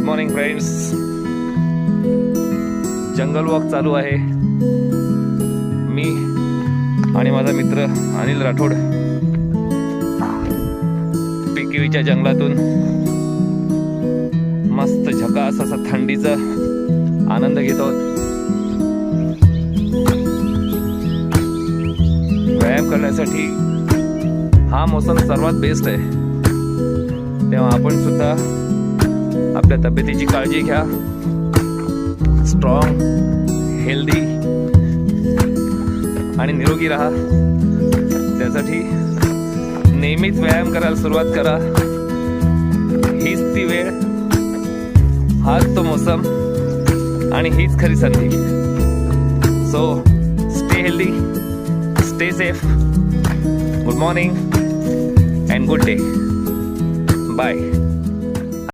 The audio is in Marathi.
Morning friends. जंगल वॉक चालू आहे. मी आणि माझा मित्र अनिल राठोड पिकिवीच्या जंगलातून मस्त झकास असा थंडीचा आनंद घेत आहोत. व्यायाम करण्यासाठी हा मोसम सर्वात बेस्ट आहे. तेव्हा आपण सुद्धा आपल्या तब्येतीची काळजी घ्या. स्ट्रॉंग, हेल्दी आणि निरोगी राहा. त्यासाठी नेहमीच व्यायाम करायला सुरुवात करा. हीच ती वेळ, हाच तो मोसम आणि हीच खरी संधी. So stay healthy, stay safe. Good morning and good day. Bye.